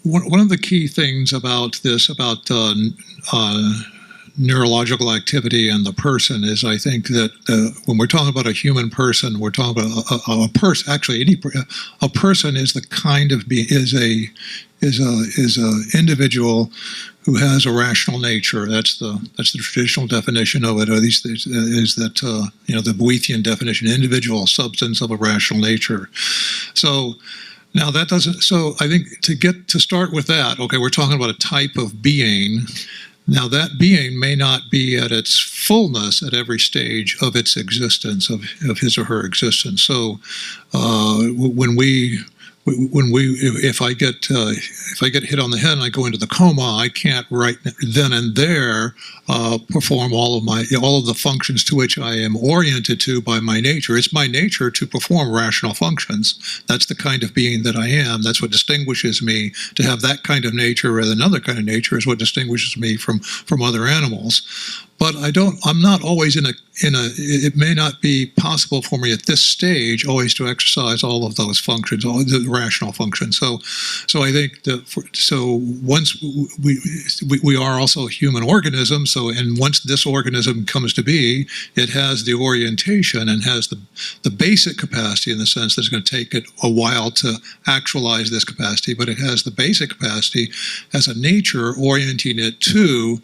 one of the key things about this, about neurological activity and the person, is I think that when we're talking about a human person, we're talking about a person. Actually, a person is the kind of being, is a individual who has a rational nature. That's the traditional definition of it. Or these is that the Boethian definition: individual substance of a rational nature. So now that doesn't. So I think to start with that, okay, we're talking about a type of being. Now that being may not be at its fullness at every stage of its existence, of his or her existence. So if I get hit on the head and I go into the coma, I can't right then and there perform all of the functions to which I am oriented to by my nature. It's my nature to perform rational functions. That's the kind of being that I am. That's what distinguishes me. To have that kind of nature or another kind of nature is what distinguishes me from other animals. but I'm not always it may not be possible for me at this stage always to exercise all of those functions, all the rational functions. So I think once we are also a human organism. And once this organism comes to be, it has the orientation and has the basic capacity, in the sense that it's going to take it a while to actualize this capacity, but it has the basic capacity as a nature orienting it to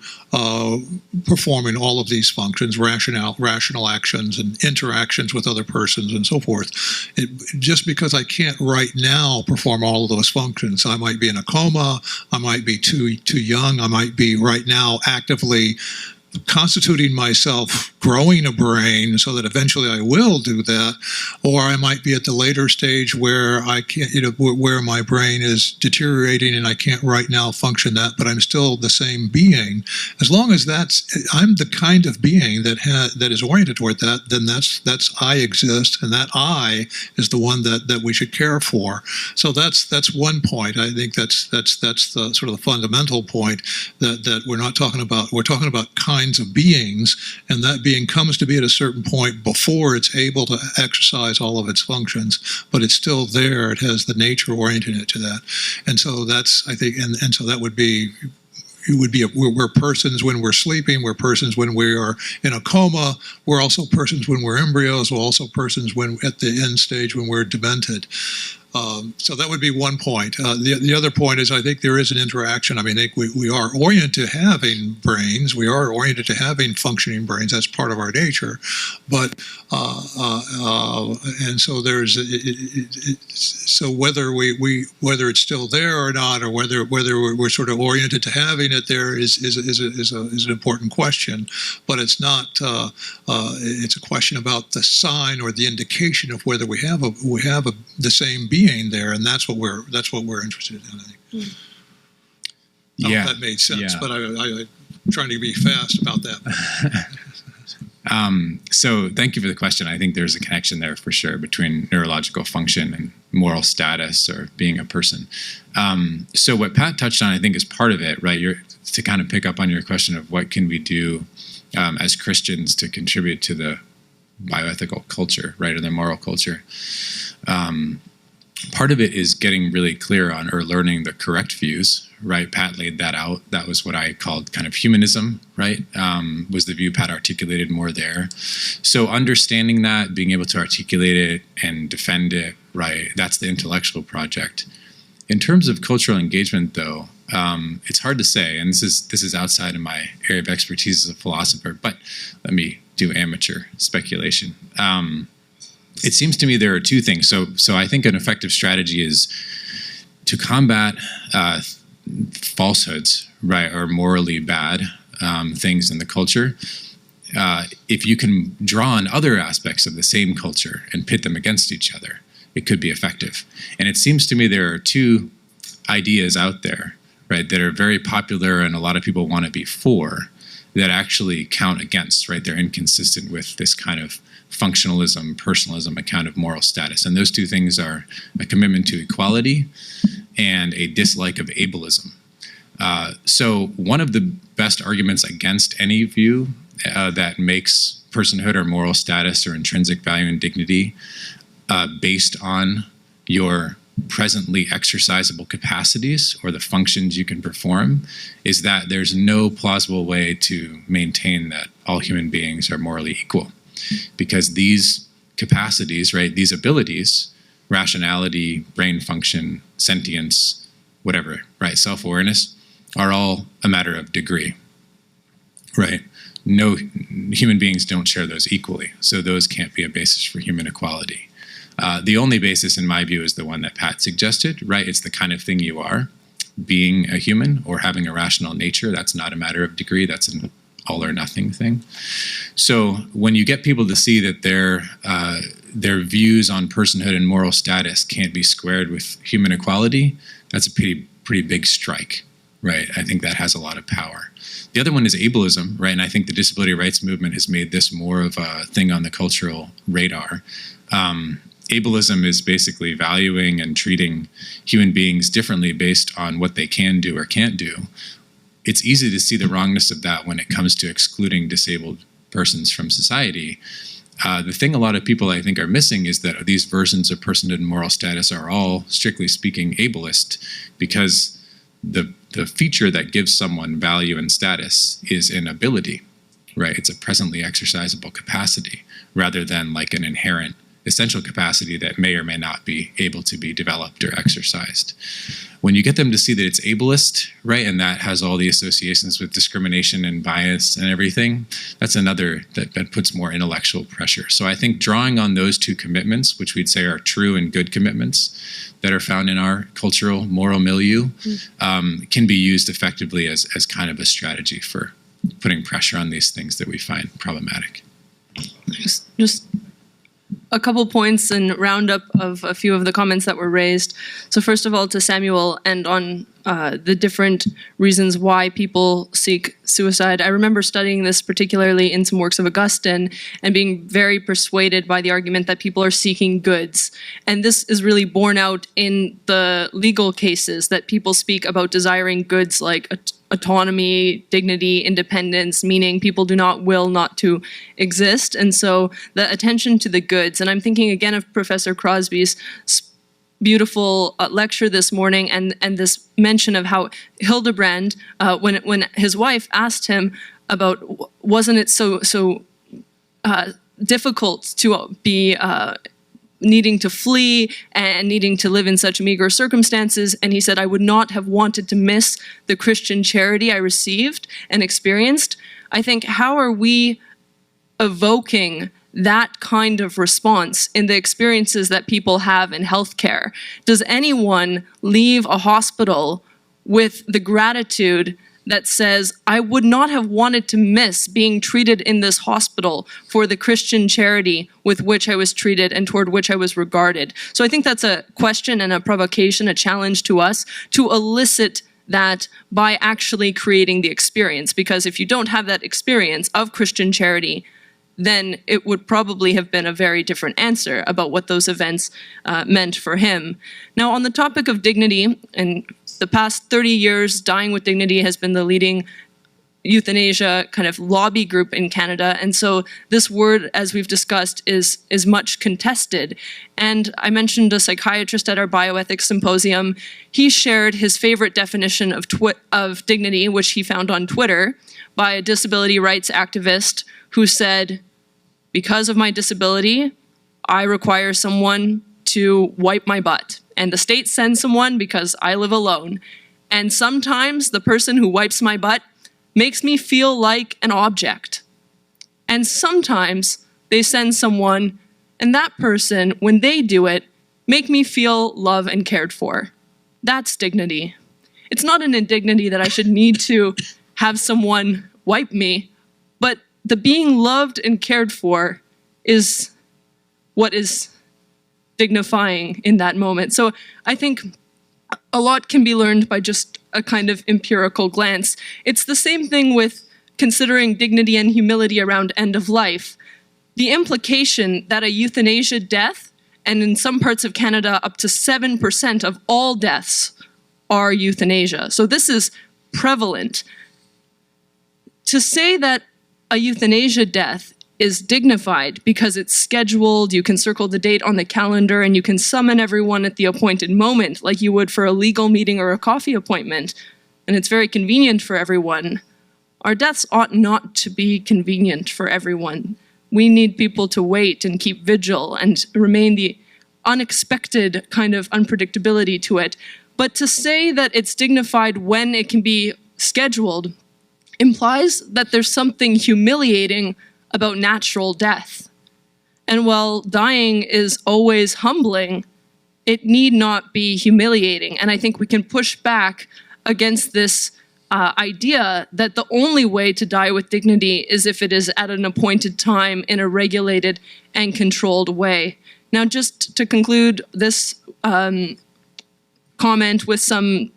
performing all of these functions, rational actions and interactions with other persons and so forth. Just because I can't right now perform all of those functions, I might be in a coma, I might be too young, I might be right now actively constituting myself, growing a brain so that eventually I will do that, or I might be at the later stage where I can't, where my brain is deteriorating and I can't right now function that, but I'm still the same being. As long as I'm the kind of being that is oriented toward that, then that's I exist, and that I is the one that we should care for. So that's one point. I think that's the sort of the fundamental point that we're not talking about. We're talking about kinds of beings, and that being comes to be at a certain point before it's able to exercise all of its functions, but it's still there. It has the nature orienting it to that. And so that's, I think, and so that would be, we're persons when we're sleeping, we're persons when we are in a coma, we're also persons when we're embryos, we're also persons when at the end stage when we're demented. So that would be one point. The other point is, I think there is an interaction. I mean, I think we are oriented to having brains. We are oriented to having functioning brains. That's part of our nature. But and so so whether whether it's still there or not, or whether we're sort of oriented to having it there is an important question. But it's not. It's a question about the sign or the indication of whether we have the same being there, and that's what we're interested in, I think. I hope that made sense, but I'm trying to be fast about that. So thank you for the question. I think there's a connection there for sure between neurological function and moral status or being a person. So what Pat touched on, I think, is part of it, right? To kind of pick up on your question of what can we do as Christians to contribute to the bioethical culture, right, or the moral culture. Part of it is getting really clear on, or learning the correct views, right? Pat laid that out. That was what I called kind of humanism, right? Was the view Pat articulated more there. So understanding that, being able to articulate it and defend it, right? That's the intellectual project. In terms of cultural engagement, though, it's hard to say, and this is outside of my area of expertise as a philosopher, but let me do amateur speculation. It seems to me there are two things. So I think an effective strategy is to combat falsehoods, right, or morally bad things in the culture. If you can draw on other aspects of the same culture and pit them against each other, it could be effective. And it seems to me there are two ideas out there, right, that are very popular and a lot of people want to be for, that actually count against, right? They're inconsistent with this kind of functionalism, personalism, account of moral status. And those two things are a commitment to equality and a dislike of ableism. So one of the best arguments against any view that makes personhood or moral status or intrinsic value and dignity based on your presently exercisable capacities or the functions you can perform is that there's no plausible way to maintain that all human beings are morally equal. Because these capacities, right, these abilities, rationality, brain function, sentience, whatever, right, self-awareness, are all a matter of degree, right? No human beings don't share those equally, so those can't be a basis for human equality. The only basis, in my view, is the one that Pat suggested, right? It's the kind of thing you are, being a human or having a rational nature. That's not a matter of degree. That's an all or nothing thing. So when you get people to see that their views on personhood and moral status can't be squared with human equality, that's a pretty big strike, right? I think that has a lot of power. The other one is ableism, right? And I think the disability rights movement has made this more of a thing on the cultural radar. Ableism is basically valuing and treating human beings differently based on what they can do or can't do, it's easy to see the wrongness of that when it comes to excluding disabled persons from society. The thing a lot of people, I think, are missing is that these versions of personhood and moral status are all, strictly speaking, ableist, because the feature that gives someone value and status is an ability, right? It's a presently exercisable capacity rather than like an inherent essential capacity that may or may not be able to be developed or exercised. When you get them to see that it's ableist, right, and that has all the associations with discrimination and bias and everything, that's another that puts more intellectual pressure. So I think drawing on those two commitments, which we'd say are true and good commitments that are found in our cultural moral milieu, can be used effectively as kind of a strategy for putting pressure on these things that we find problematic. Just a couple points and roundup of a few of the comments that were raised. So first of all, to Samuel and on the different reasons why people seek suicide. I remember studying this particularly in some works of Augustine and being very persuaded by the argument that people are seeking goods. And this is really borne out in the legal cases that people speak about desiring goods like autonomy, dignity, independence, meaning people do not will not to exist. And so the attention to the goods, and I'm thinking again of Professor Crosby's beautiful lecture this morning and this mention of how Hildebrand, when his wife asked him about wasn't it so difficult to be needing to flee and needing to live in such meager circumstances, and he said, I would not have wanted to miss the Christian charity I received and experienced. I think, how are we evoking that kind of response in the experiences that people have in healthcare? Does anyone leave a hospital with the gratitude that says, I would not have wanted to miss being treated in this hospital for the Christian charity with which I was treated and toward which I was regarded? So I think that's a question and a provocation, a challenge to us to elicit that by actually creating the experience. Because if you don't have that experience of Christian charity, then it would probably have been a very different answer about what those events meant for him. Now, on the topic of dignity, in the past 30 years, Dying with Dignity has been the leading euthanasia kind of lobby group in Canada. And so this word, as we've discussed, is much contested. And I mentioned a psychiatrist at our bioethics symposium. He shared his favorite definition of dignity, which he found on Twitter, by a disability rights activist who said, because of my disability, I require someone to wipe my butt. And the state sends someone because I live alone. And sometimes the person who wipes my butt makes me feel like an object. And sometimes they send someone, and that person, when they do it, make me feel loved and cared for. That's dignity. It's not an indignity that I should need to have someone wipe me, but the being loved and cared for is what is dignifying in that moment. So I think a lot can be learned by just a kind of empirical glance. It's the same thing with considering dignity and humility around end of life. The implication that a euthanasia death, and in some parts of Canada up to 7% of all deaths are euthanasia. So this is prevalent. To say that a euthanasia death is dignified because it's scheduled, you can circle the date on the calendar, and you can summon everyone at the appointed moment like you would for a legal meeting or a coffee appointment, and it's very convenient for everyone. Our deaths ought not to be convenient for everyone. We need people to wait and keep vigil and remain the unexpected kind of unpredictability to it. But to say that it's dignified when it can be scheduled implies that there's something humiliating about natural death. And while dying is always humbling, it need not be humiliating. And I think we can push back against this idea that the only way to die with dignity is if it is at an appointed time in a regulated and controlled way. Now, just to conclude this comment with some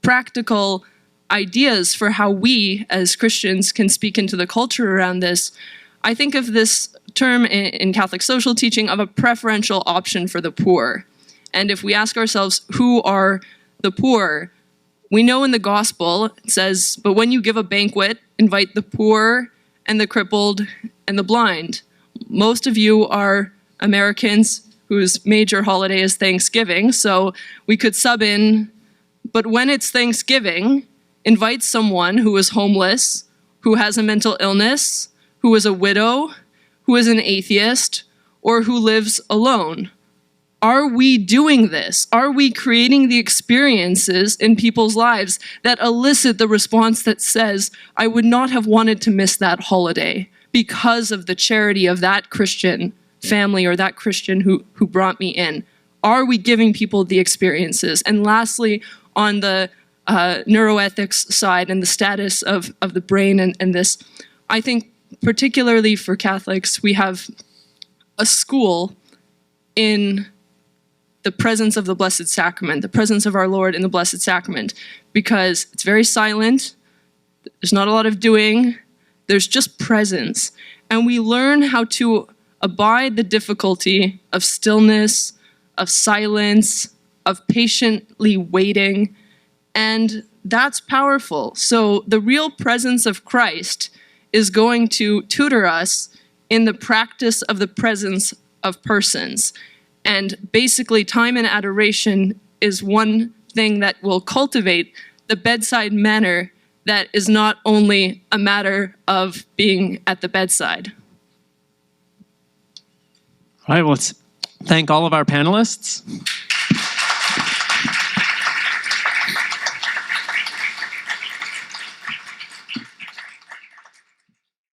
practical ideas for how we as Christians can speak into the culture around this, I think of this term in Catholic social teaching of a preferential option for the poor. And if we ask ourselves, who are the poor? We know in the gospel, it says, but when you give a banquet, invite the poor and the crippled and the blind. Most of you are Americans whose major holiday is Thanksgiving, so we could sub in, but when it's Thanksgiving, invite someone who is homeless, who has a mental illness, who is a widow, who is an atheist, or who lives alone. Are we doing this? Are we creating the experiences in people's lives that elicit the response that says, I would not have wanted to miss that holiday because of the charity of that Christian family or that Christian who brought me in? Are we giving people the experiences? And lastly, on the neuroethics side and the status of the brain and this, I think particularly for Catholics, we have a school in the presence of the Blessed Sacrament, the presence of our Lord in the Blessed Sacrament, because it's very silent, there's not a lot of doing, there's just presence. And we learn how to abide the difficulty of stillness, of silence, of patiently waiting, and that's powerful. So the real presence of Christ is going to tutor us in the practice of the presence of persons. And basically, time and adoration is one thing that will cultivate the bedside manner that is not only a matter of being at the bedside. All right, well, let's thank all of our panelists.